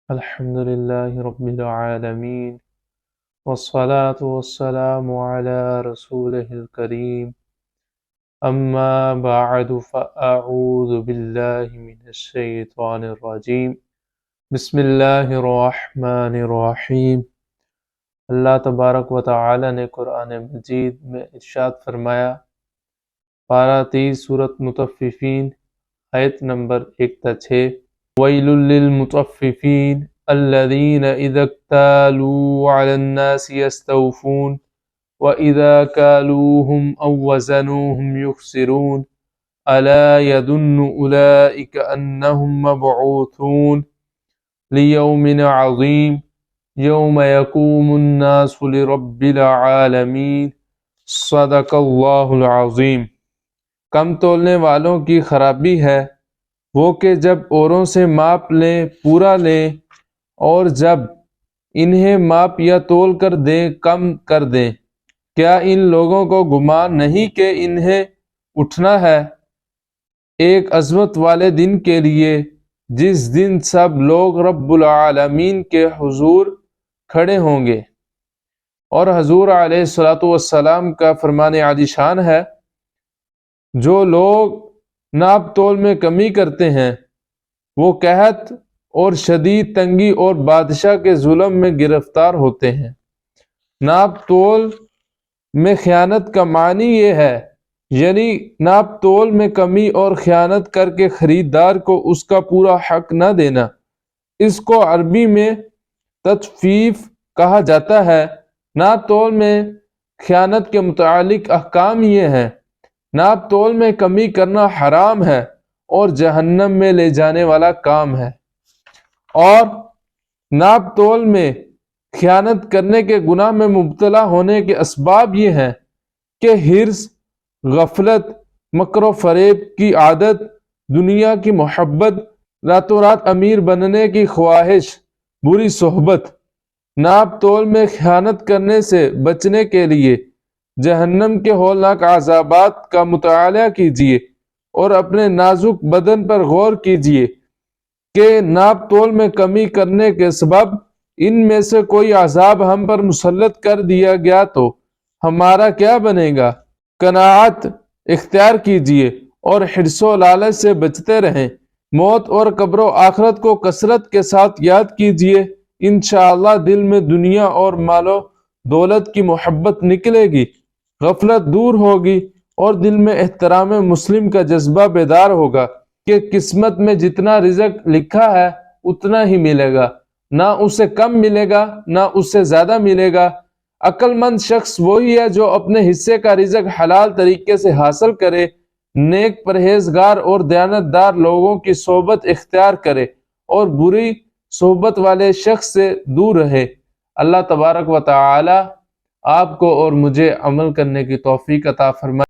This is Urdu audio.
الحمد لله رب العالمين والصلاة والسلام على رسوله الكريم أما بعد فأعوذ بالله من الشيطان الرجيم بسم الله الرحمن الرحیم۔ اللہ تبارک و تعالی نے قرآن مجید میں ارشاد فرمایا، پارہ 30 سورۃ مطففین، آیت نمبر 1 تا 6، وَيْلٌ لِّلْمُطَفِّفِينَ الَّذِينَ إِذَا اكْتَالُوا عَلَى النَّاسِ يَسْتَوْفُونَ وَإِذَا كَالُوهُمْ أَو وَّزَنُوهُمْ يُخْسِرُونَ أَلَا يَظُنُّ أُولَٰئِكَ أَنَّهُم مَّبْعُوثُونَ لِيَوْمٍ عَظِيمٍ يَوْمَ يَقُومُ النَّاسُ لِرَبِّ الْعَالَمِينَ۔ صدق اللہ العظیم۔ کم تولنے والوں کی خرابی ہے وہ کہ جب اوروں سے ماپ لیں پورا لیں، اور جب انہیں ماپ یا تول کر دیں کم کر دیں۔ کیا ان لوگوں کو گمان نہیں کہ انہیں اٹھنا ہے ایک عظمت والے دن کے لیے، جس دن سب لوگ رب العالمین کے حضور کھڑے ہوں گے۔ اور حضور علیہ السلام کا فرمان عالی شان ہے، جو لوگ ناپ تول میں کمی کرتے ہیں وہ قحط اور شدید تنگی اور بادشاہ کے ظلم میں گرفتار ہوتے ہیں۔ ناپ تول میں خیانت کا معنی یہ ہے، یعنی ناپ تول میں کمی اور خیانت کر کے خریدار کو اس کا پورا حق نہ دینا۔ اس کو عربی میں تطفیف کہا جاتا ہے۔ ناپ تول میں خیانت کے متعلق احکام یہ ہیں: ناپ تول میں کمی کرنا حرام ہے اور جہنم میں لے جانے والا کام ہے۔ اور ناپ تول میں خیانت کرنے کے گناہ میں مبتلا ہونے کے اسباب یہ ہیں کہ حرص، غفلت، مکر و فریب کی عادت، دنیا کی محبت، راتوں رات امیر بننے کی خواہش، بری صحبت۔ ناپ تول میں خیانت کرنے سے بچنے کے لیے جہنم کے ہولناک عذابات کا مطالعہ کیجیے اور اپنے نازک بدن پر غور کیجیے کہ ناپ تول میں کمی کرنے کے سبب ان میں سے کوئی عذاب ہم پر مسلط کر دیا گیا تو ہمارا کیا بنے گا۔ قناعت اختیار کیجیے اور حرص و لالچ سے بچتے رہیں۔ موت اور قبر و آخرت کو کثرت کے ساتھ یاد کیجیے، انشاءاللہ دل میں دنیا اور مال و دولت کی محبت نکلے گی، غفلت دور ہوگی اور دل میں احترام مسلم کا جذبہ بیدار ہوگا کہ قسمت میں جتنا رزق لکھا ہے اتنا ہی ملے گا، نہ اسے کم ملے گا نہ اس سے زیادہ ملے گا۔ عقل مند شخص وہی ہے جو اپنے حصے کا رزق حلال طریقے سے حاصل کرے، نیک پرہیزگار اور دیانتدار لوگوں کی صحبت اختیار کرے اور بری صحبت والے شخص سے دور رہے۔ اللہ تبارک و تعالی آپ کو اور مجھے عمل کرنے کی توفیق عطا فرمائے۔